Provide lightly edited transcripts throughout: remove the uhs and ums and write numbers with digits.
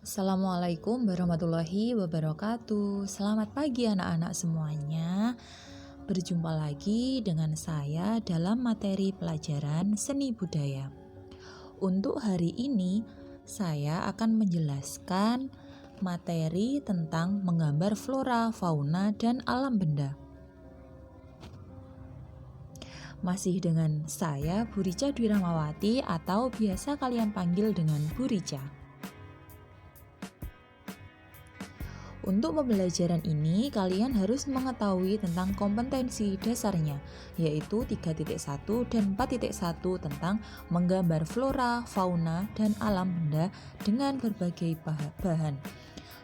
Assalamualaikum warahmatullahi wabarakatuh. Selamat pagi anak-anak semuanya. Berjumpa lagi dengan saya dalam materi pelajaran seni budaya. Untuk hari ini, saya akan menjelaskan materi tentang menggambar flora, fauna, dan alam benda. Masih dengan saya, Bu Rica Dwi Rahmawati, atau biasa kalian panggil dengan Bu Rica. Untuk pembelajaran ini, kalian harus mengetahui tentang kompetensi dasarnya, yaitu 3.1 dan 4.1 tentang menggambar flora, fauna, dan alam benda dengan berbagai bahan.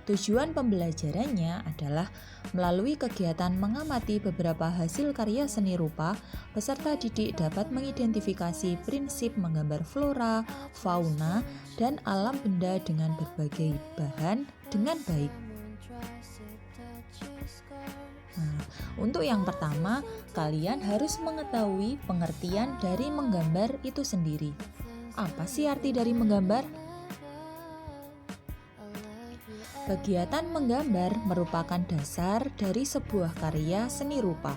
Tujuan pembelajarannya adalah melalui kegiatan mengamati beberapa hasil karya seni rupa, peserta didik dapat mengidentifikasi prinsip menggambar flora, fauna, dan alam benda dengan berbagai bahan dengan baik. Nah, untuk yang pertama, kalian harus mengetahui pengertian dari menggambar itu sendiri. Apa sih arti dari menggambar? Kegiatan menggambar merupakan dasar dari sebuah karya seni rupa.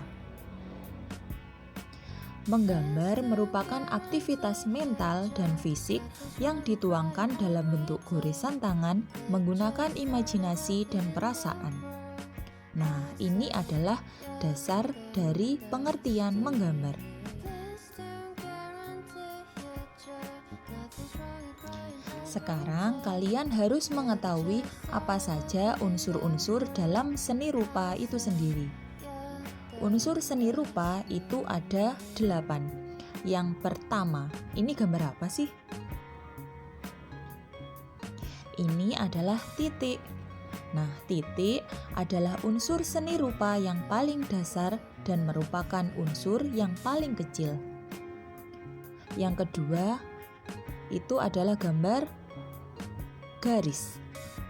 Menggambar merupakan aktivitas mental dan fisik yang dituangkan dalam bentuk goresan tangan menggunakan imajinasi dan perasaan. Nah, ini adalah dasar dari pengertian menggambar. Sekarang kalian harus mengetahui apa saja unsur-unsur dalam seni rupa itu sendiri. Unsur seni rupa itu ada 8. Yang pertama, ini gambar apa sih? Ini adalah titik. Nah, titik adalah unsur seni rupa yang paling dasar dan merupakan unsur yang paling kecil. Yang kedua, itu adalah gambar garis.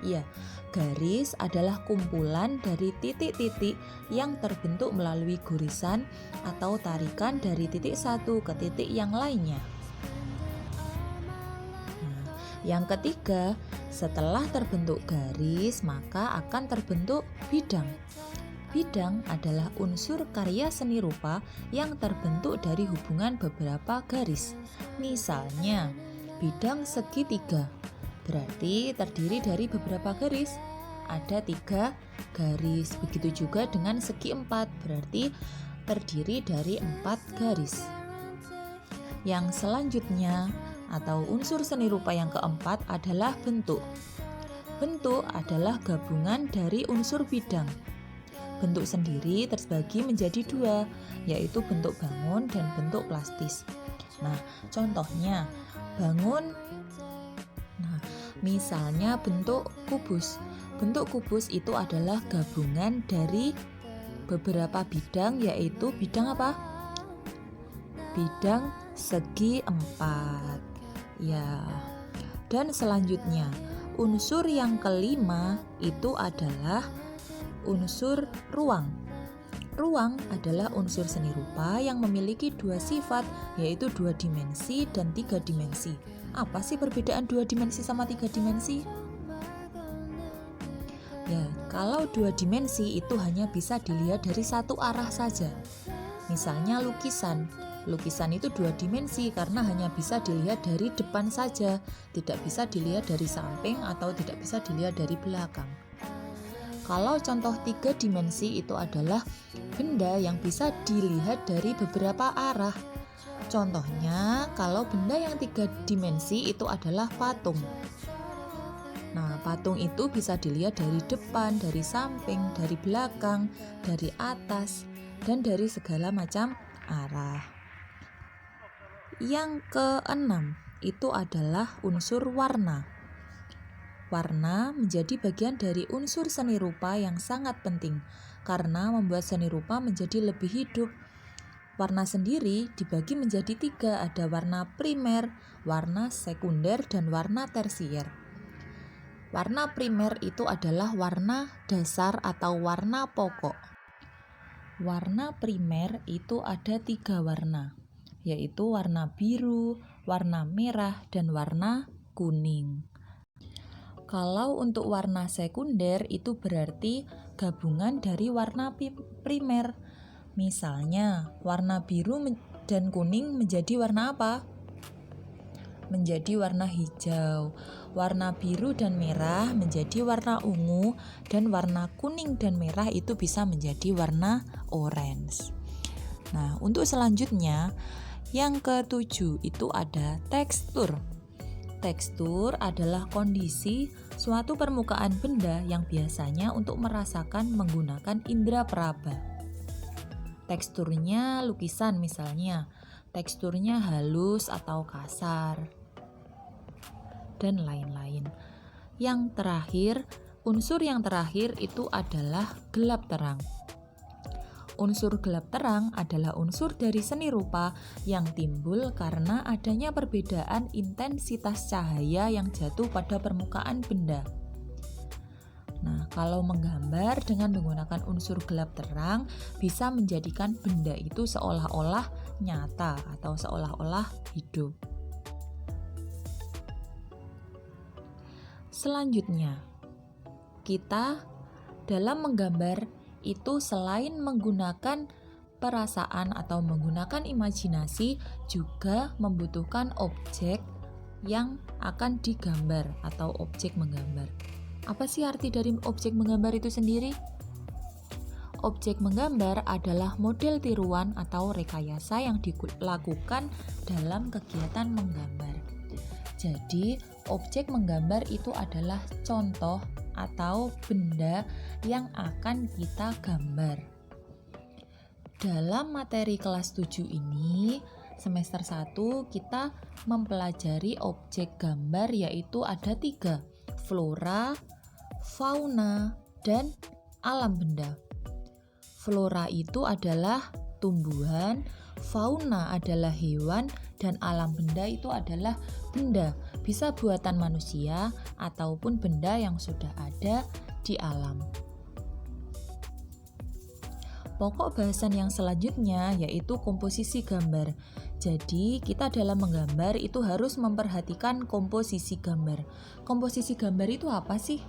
Ya, garis adalah kumpulan dari titik-titik yang terbentuk melalui gorisan atau tarikan dari titik satu ke titik yang lainnya. Nah, yang ketiga, setelah terbentuk garis, maka akan terbentuk bidang. Bidang adalah unsur karya seni rupa yang terbentuk dari hubungan beberapa garis. Misalnya, bidang segitiga berarti terdiri dari beberapa garis. Ada 3 garis. Begitu juga dengan segi 4, berarti terdiri dari 4 garis. Yang selanjutnya atau unsur seni rupa yang keempat adalah bentuk. Bentuk adalah gabungan dari unsur bidang. Bentuk sendiri terbagi menjadi 2, yaitu bentuk bangun dan bentuk plastis. Nah, contohnya bangun. Nah, misalnya bentuk kubus. Bentuk kubus itu adalah gabungan dari beberapa bidang, yaitu bidang apa? Bidang segi 4. Ya. Dan selanjutnya, unsur yang kelima itu adalah unsur ruang. Ruang adalah unsur seni rupa yang memiliki 2 sifat, yaitu 2 dimensi dan 3 dimensi. Apa sih perbedaan 2 dimensi sama 3 dimensi? Ya, kalau 2 dimensi itu hanya bisa dilihat dari satu arah saja. Misalnya lukisan. Lukisan itu 2 dimensi karena hanya bisa dilihat dari depan saja, tidak bisa dilihat dari samping atau tidak bisa dilihat dari belakang. Kalau contoh 3 dimensi itu adalah benda yang bisa dilihat dari beberapa arah. Contohnya, kalau benda yang 3 dimensi itu adalah patung. Nah, patung itu bisa dilihat dari depan, dari samping, dari belakang, dari atas, dan dari segala macam arah. Yang keenam itu adalah unsur warna. Warna menjadi bagian dari unsur seni rupa yang sangat penting karena membuat seni rupa menjadi lebih hidup. Warna sendiri dibagi menjadi 3, ada warna primer, warna sekunder, dan warna tersier. Warna primer itu adalah warna dasar atau warna pokok. Warna primer itu ada 3 warna, yaitu warna biru, warna merah, dan warna kuning. Kalau untuk warna sekunder itu berarti gabungan dari warna primer. Misalnya, warna biru dan kuning menjadi warna apa? Menjadi warna hijau. Warna biru dan merah menjadi warna ungu, dan warna kuning dan merah itu bisa menjadi warna orange. Nah, untuk selanjutnya yang ketujuh itu ada tekstur. Tekstur adalah kondisi suatu permukaan benda yang biasanya untuk merasakan menggunakan indera peraba. Teksturnya lukisan misalnya, teksturnya halus atau kasar, dan lain-lain. Unsur yang terakhir itu adalah gelap terang. Unsur gelap terang adalah unsur dari seni rupa yang timbul karena adanya perbedaan intensitas cahaya yang jatuh pada permukaan benda. Nah, kalau menggambar dengan menggunakan unsur gelap terang bisa menjadikan benda itu seolah-olah nyata atau seolah-olah hidup. Selanjutnya, kita dalam menggambar itu selain menggunakan perasaan atau menggunakan imajinasi juga membutuhkan objek yang akan digambar atau objek menggambar. Apa sih arti dari objek menggambar itu sendiri? Objek menggambar adalah model tiruan atau rekayasa yang dilakukan dalam kegiatan menggambar. Jadi, objek menggambar itu adalah contoh atau benda yang akan kita gambar. Dalam materi kelas 7 ini, semester 1 kita mempelajari objek gambar yaitu ada 3, flora, fauna, dan alam benda. Flora itu adalah tumbuhan, fauna adalah hewan, dan alam benda itu adalah benda, bisa buatan manusia ataupun benda yang sudah ada di alam. Pokok bahasan yang selanjutnya yaitu komposisi gambar. Jadi, kita dalam menggambar itu harus memperhatikan komposisi gambar. Komposisi gambar itu apa sih?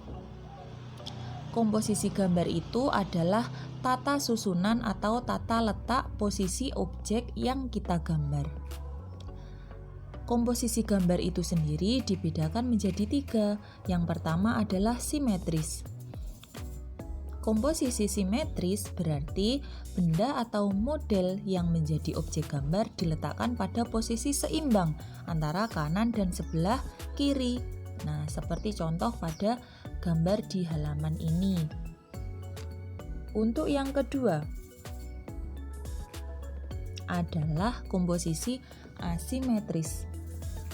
Komposisi gambar itu adalah tata susunan atau tata letak posisi objek yang kita gambar. Komposisi gambar itu sendiri dibedakan menjadi 3. Yang pertama adalah simetris. Komposisi simetris berarti benda atau model yang menjadi objek gambar diletakkan pada posisi seimbang antara kanan dan sebelah kiri. Nah, seperti contoh pada gambar di halaman ini. Untuk yang kedua adalah komposisi asimetris.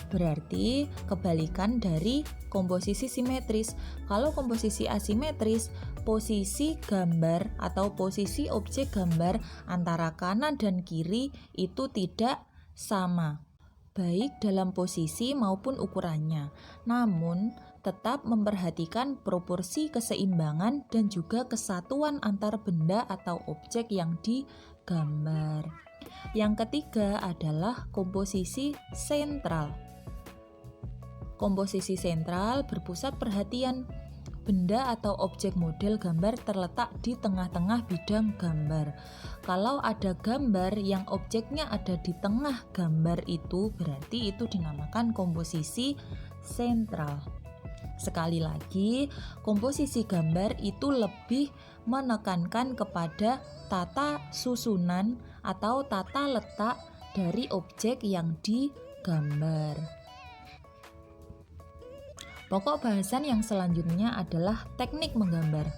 Berarti kebalikan dari komposisi simetris. Kalau komposisi asimetris, posisi gambar atau posisi objek gambar antara kanan dan kiri itu tidak sama, baik dalam posisi maupun ukurannya. Namun, tetap memperhatikan proporsi keseimbangan dan juga kesatuan antar benda atau objek yang digambar. Yang ketiga adalah komposisi sentral. Komposisi sentral berpusat perhatian. Benda atau objek model gambar terletak di tengah-tengah bidang gambar. Kalau ada gambar yang objeknya ada di tengah gambar itu, berarti itu dinamakan komposisi sentral. Sekali lagi, komposisi gambar itu lebih menekankan kepada tata susunan atau tata letak dari objek yang digambar. Pokok bahasan yang selanjutnya adalah teknik menggambar.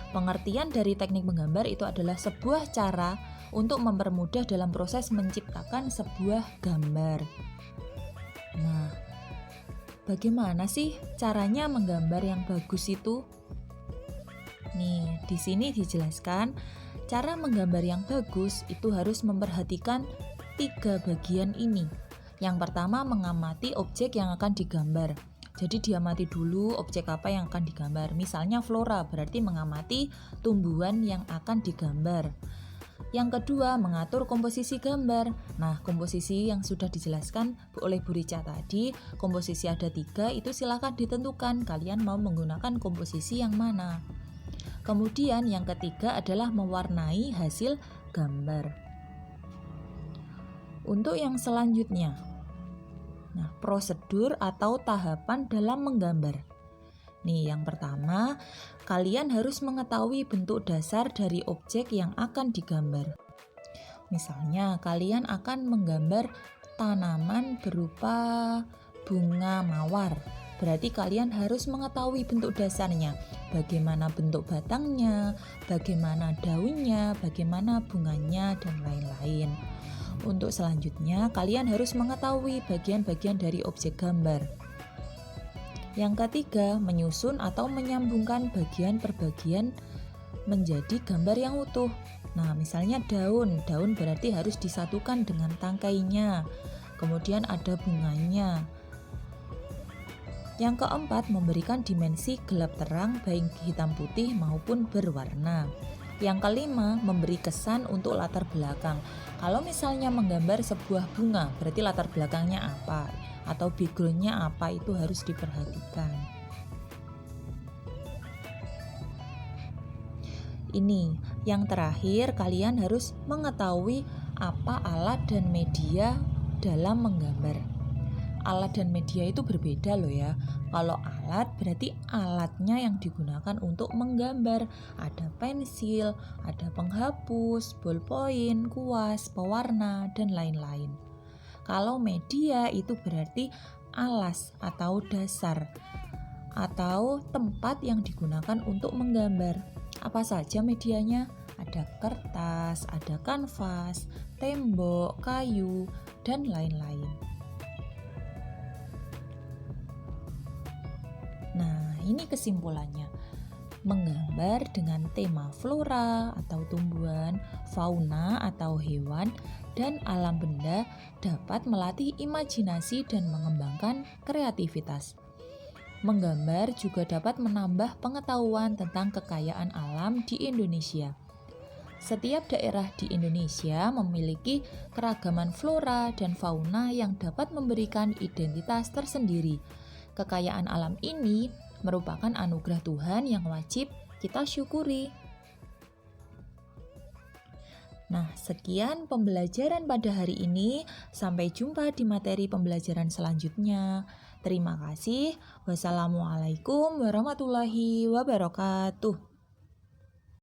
Pengertian dari teknik menggambar itu adalah sebuah cara untuk mempermudah dalam proses menciptakan sebuah gambar. Nah, bagaimana sih caranya menggambar yang bagus itu? Nih, di sini dijelaskan cara menggambar yang bagus itu harus memperhatikan 3 bagian ini. Yang pertama, mengamati objek yang akan digambar. Jadi diamati dulu objek apa yang akan digambar. Misalnya flora berarti mengamati tumbuhan yang akan digambar. Yang kedua, mengatur komposisi gambar. Nah, komposisi yang sudah dijelaskan oleh Bu Rica tadi, komposisi ada 3, itu silakan ditentukan kalian mau menggunakan komposisi yang mana. Kemudian yang ketiga adalah mewarnai hasil gambar. Untuk yang selanjutnya, nah, prosedur atau tahapan dalam menggambar. Nih, yang pertama, kalian harus mengetahui bentuk dasar dari objek yang akan digambar. Misalnya, kalian akan menggambar tanaman berupa bunga mawar. Berarti kalian harus mengetahui bentuk dasarnya, bagaimana bentuk batangnya, bagaimana daunnya, bagaimana bunganya, dan lain-lain. Untuk selanjutnya, kalian harus mengetahui bagian-bagian dari objek gambar. Yang ketiga, menyusun atau menyambungkan bagian per bagian menjadi gambar yang utuh. Nah, misalnya daun berarti harus disatukan dengan tangkainya. Kemudian ada bunganya. Yang keempat, memberikan dimensi gelap terang baik hitam putih maupun berwarna. Yang kelima, memberi kesan untuk latar belakang. Kalau misalnya menggambar sebuah bunga, berarti latar belakangnya apa? Atau backgroundnya apa, itu harus diperhatikan. Ini yang terakhir, kalian harus mengetahui apa alat dan media dalam menggambar. Alat dan media itu berbeda loh ya. Kalau alat berarti alatnya yang digunakan untuk menggambar. Ada pensil, ada penghapus, ballpoint, kuas, pewarna, dan lain-lain. Kalau media itu berarti alas atau dasar atau tempat yang digunakan untuk menggambar. Apa saja medianya? Ada kertas, ada kanvas, tembok, kayu, dan lain-lain. Nah, ini kesimpulannya. Menggambar dengan tema flora atau tumbuhan, fauna atau hewan, dan alam benda dapat melatih imajinasi dan mengembangkan kreativitas. Menggambar juga dapat menambah pengetahuan tentang kekayaan alam di Indonesia. Setiap daerah di Indonesia memiliki keragaman flora dan fauna yang dapat memberikan identitas tersendiri. Kekayaan alam ini merupakan anugerah Tuhan yang wajib kita syukuri. Nah, sekian pembelajaran pada hari ini. Sampai jumpa di materi pembelajaran selanjutnya. Terima kasih. Wassalamualaikum warahmatullahi wabarakatuh.